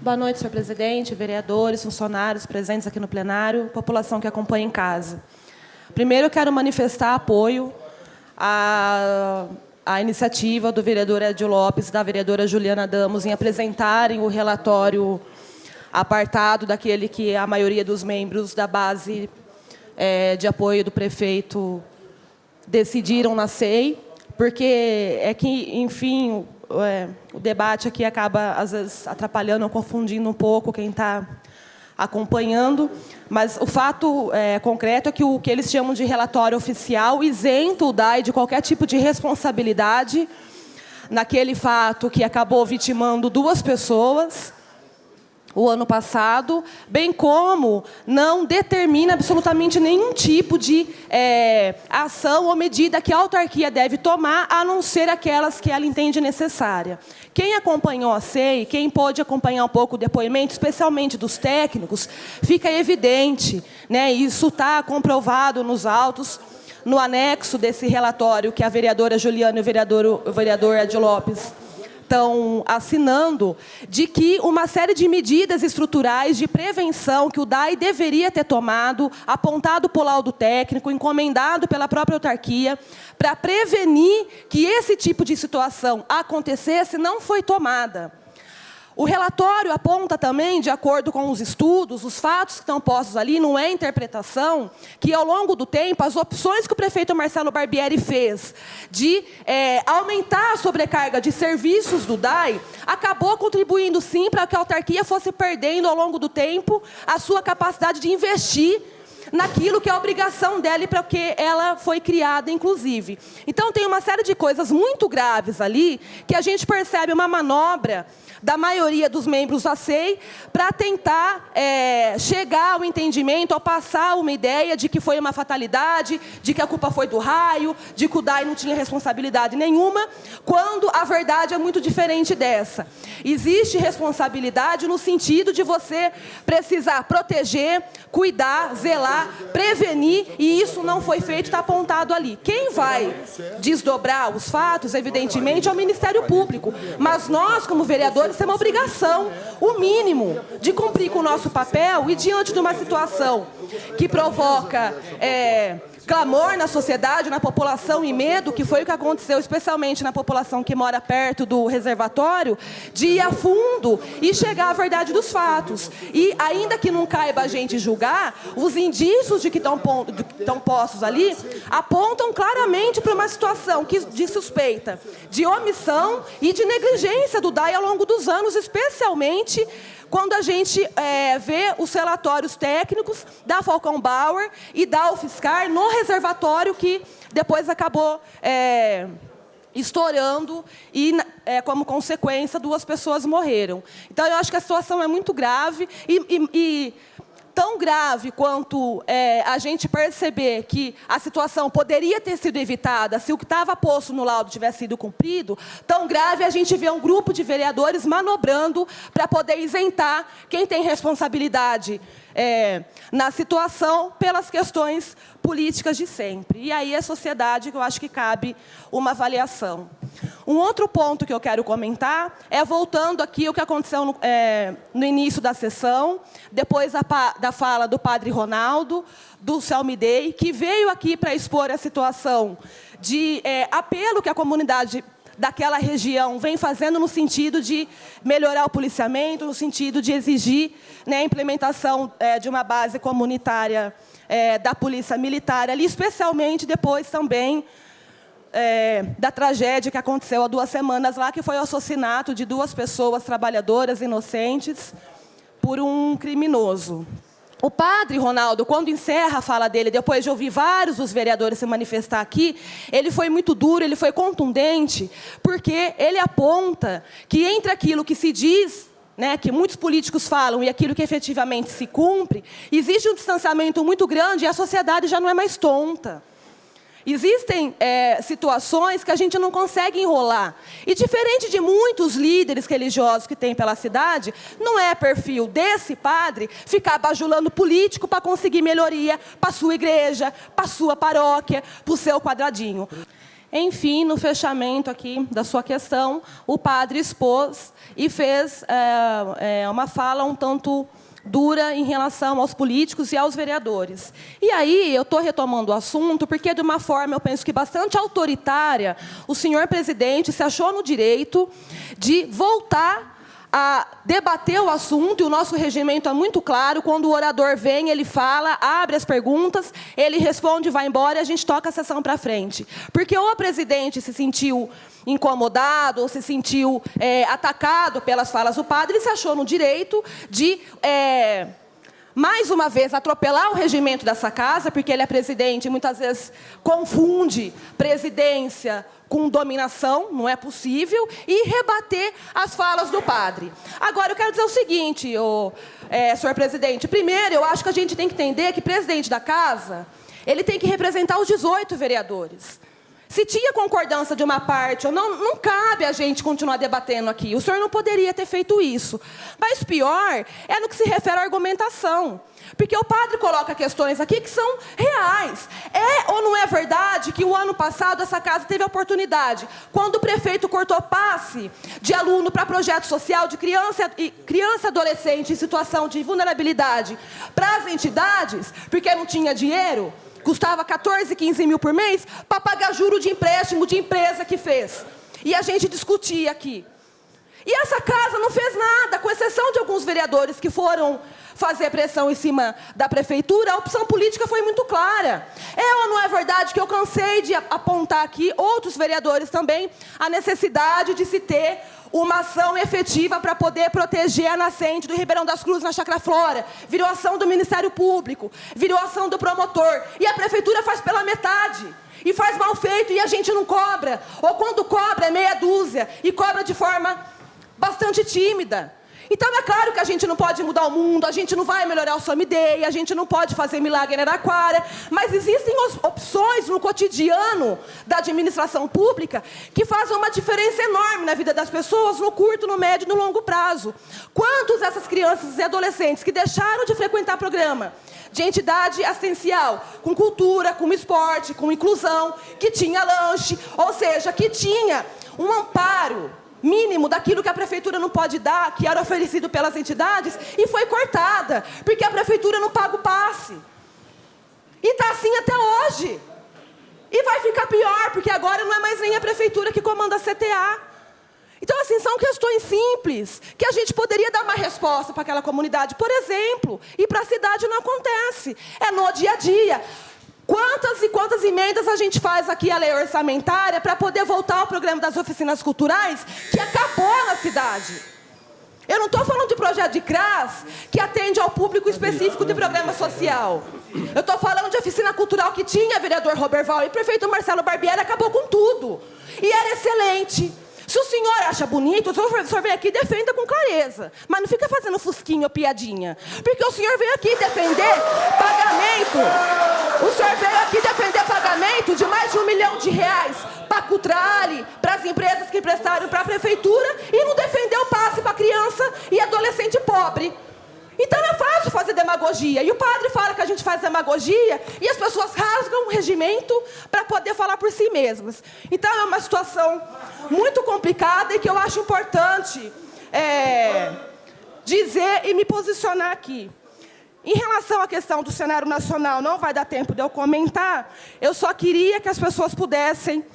Boa noite, senhor presidente, vereadores, funcionários presentes aqui no plenário, população que acompanha em casa. Primeiro, eu quero manifestar apoio à iniciativa do vereador Edio Lopes e da vereadora Juliana Damos em apresentarem o relatório apartado daquele que a maioria dos membros da base de apoio do prefeito decidiram na SEI, porque é que, enfim, o debate aqui acaba, às vezes, atrapalhando ou confundindo um pouco quem está acompanhando, mas o fato concreto é que o que eles chamam de relatório oficial isenta o DAI de qualquer tipo de responsabilidade naquele fato que acabou vitimando 2 pessoas o ano passado, bem como não determina absolutamente nenhum tipo de ação ou medida que a autarquia deve tomar, a não ser aquelas que ela entende necessária. Quem acompanhou a SEI, quem pôde acompanhar um pouco o depoimento, especialmente dos técnicos, fica evidente, né, isso está comprovado nos autos, no anexo desse relatório que a vereadora Juliana e o vereador Edio Lopes estão assinando, de que uma série de medidas estruturais de prevenção que o DAI deveria ter tomado, apontado por laudo técnico, encomendado pela própria autarquia, para prevenir que esse tipo de situação acontecesse, não foi tomada. O relatório aponta também, de acordo com os estudos, os fatos que estão postos ali, não é interpretação, que ao longo do tempo, as opções que o prefeito Marcelo Barbieri fez de aumentar a sobrecarga de serviços do DAI, acabou contribuindo sim para que a autarquia fosse perdendo ao longo do tempo a sua capacidade de investir naquilo que é a obrigação dela e para que ela foi criada, inclusive. Então, tem uma série de coisas muito graves ali, que a gente percebe uma manobra da maioria dos membros da SEI para tentar chegar ao entendimento, ao passar uma ideia de que foi uma fatalidade, de que a culpa foi do raio, de que o DAI não tinha responsabilidade nenhuma, quando a verdade é muito diferente dessa. Existe responsabilidade no sentido de você precisar proteger, cuidar, zelar, prevenir, e isso não foi feito, está apontado ali. Quem vai desdobrar os fatos, evidentemente, é o Ministério Público, mas nós, como vereadores, temos uma obrigação, o mínimo, de cumprir com o nosso papel e, diante de uma situação que provoca clamor na sociedade, na população e medo, que foi o que aconteceu, especialmente na população que mora perto do reservatório, de ir a fundo e chegar à verdade dos fatos. E, ainda que não caiba a gente julgar, os indícios de que estão postos ali apontam claramente para uma situação de suspeita, de omissão e de negligência do DAI ao longo dos anos, especialmente quando a gente vê os relatórios técnicos da Falcão Bauer e da UFSCar no reservatório, que depois acabou estourando e, como consequência, 2 pessoas morreram. Então, eu acho que a situação é muito grave e tão grave quanto a gente perceber que a situação poderia ter sido evitada se o que estava posto no laudo tivesse sido cumprido, tão grave a gente vê um grupo de vereadores manobrando para poder isentar quem tem responsabilidade na situação pelas questões políticas de sempre. E aí a sociedade, que eu acho que cabe uma avaliação. Um outro ponto que eu quero comentar voltando aqui o que aconteceu no início da sessão, depois da fala do padre Ronaldo, do Celmidei, que veio aqui para expor a situação de apelo que a comunidade daquela região vem fazendo no sentido de melhorar o policiamento, no sentido de exigir, né, a implementação de uma base comunitária da polícia militar ali, especialmente depois também da tragédia que aconteceu há 2 semanas lá, que foi o assassinato de 2 pessoas trabalhadoras inocentes por um criminoso. O padre Ronaldo, quando encerra a fala dele, depois de ouvir vários dos vereadores se manifestar aqui, ele foi muito duro, ele foi contundente, porque ele aponta que entre aquilo que se diz, né, que muitos políticos falam, e aquilo que efetivamente se cumpre, existe um distanciamento muito grande e a sociedade já não é mais tonta. Existem situações que a gente não consegue enrolar. E, diferente de muitos líderes religiosos que tem pela cidade, não é perfil desse padre ficar bajulando político para conseguir melhoria para a sua igreja, para a sua paróquia, para o seu quadradinho. Enfim, no fechamento aqui da sua questão, o padre expôs e fez uma fala um tanto dura em relação aos políticos e aos vereadores. E aí, eu estou retomando o assunto, porque, de uma forma, eu penso que bastante autoritária, o senhor presidente se achou no direito de voltar a debater o assunto, e o nosso regimento é muito claro: quando o orador vem, ele fala, abre as perguntas, ele responde, vai embora, e a gente toca a sessão para frente. Porque ou o presidente se sentiu incomodado, ou se sentiu atacado pelas falas do padre, ele se achou no direito de, mais uma vez, atropelar o regimento dessa casa, porque ele é presidente e muitas vezes confunde presidência com dominação, não é possível, e rebater as falas do padre. Agora, eu quero dizer o seguinte, senhor presidente. Primeiro, eu acho que a gente tem que entender que o presidente da casa, ele tem que representar os 18 vereadores. Se tinha concordância de uma parte ou não, não cabe a gente continuar debatendo aqui. O senhor não poderia ter feito isso. Mas pior é no que se refere à argumentação. Porque o padre coloca questões aqui que são reais. É ou não é verdade que o ano passado essa casa teve a oportunidade, quando o prefeito cortou passe de aluno para projeto social de criança e adolescente em situação de vulnerabilidade para as entidades, porque não tinha dinheiro? Custava 14, 15 mil por mês para pagar juro de empréstimo de empresa que fez. E a gente discutia aqui. E essa casa não fez nada, com exceção de alguns vereadores que foram fazer pressão em cima da prefeitura. A opção política foi muito clara. É ou não é verdade que eu cansei de apontar aqui, outros vereadores também, a necessidade de se ter uma ação efetiva para poder proteger a nascente do Ribeirão das Cruzes na Chácara Flora? Virou ação do Ministério Público, virou ação do promotor, e a prefeitura faz pela metade. E faz mal feito, e a gente não cobra. Ou quando cobra, é meia dúzia, e cobra de forma bastante tímida. Então, é claro que a gente não pode mudar o mundo, a gente não vai melhorar o Someday, a gente não pode fazer milagre em Araraquara, mas existem opções no cotidiano da administração pública que fazem uma diferença enorme na vida das pessoas no curto, no médio e no longo prazo. Quantos dessas crianças e adolescentes que deixaram de frequentar programa de entidade assistencial, com cultura, com esporte, com inclusão, que tinha lanche, ou seja, que tinha um amparo mínimo daquilo que a prefeitura não pode dar, que era oferecido pelas entidades, e foi cortada, porque a prefeitura não paga o passe. E está assim até hoje. E vai ficar pior, porque agora não é mais nem a prefeitura que comanda a CTA. Então, assim, são questões simples, que a gente poderia dar uma resposta para aquela comunidade, por exemplo, e para a cidade não acontece. É no dia a dia. Quantas e quantas emendas a gente faz aqui à lei orçamentária para poder voltar ao programa das oficinas culturais, que acabou na cidade? Eu não estou falando de projeto de CRAS, que atende ao público específico de programa social. Eu estou falando de oficina cultural que tinha vereador Roberval e prefeito Marcelo Barbieri, acabou com tudo. E era excelente. Se o senhor acha bonito, o senhor vem aqui e defenda com clareza. Mas não fica fazendo fusquinha ou piadinha. Porque o senhor veio aqui defender pagamento. O senhor veio aqui defender pagamento de mais de R$1 milhão para a Cutrale, para as empresas que prestaram para a prefeitura, e não defendeu o passe para criança e adolescente pobre. Então é fácil fazer demagogia. E o padre fala que a gente faz demagogia e as pessoas rasgam o regimento para poder falar por si mesmas. Então é uma situação muito complicada e que eu acho importante dizer e me posicionar aqui. Em relação à questão do cenário nacional, não vai dar tempo de eu comentar, eu só queria que as pessoas pudessem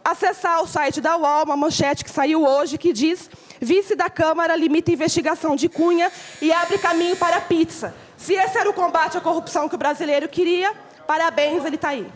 acessar o site da UOL, uma manchete que saiu hoje, que diz: vice da Câmara limita investigação de Cunha e abre caminho para a pizza. Se esse era o combate à corrupção que o brasileiro queria, parabéns, ele está aí.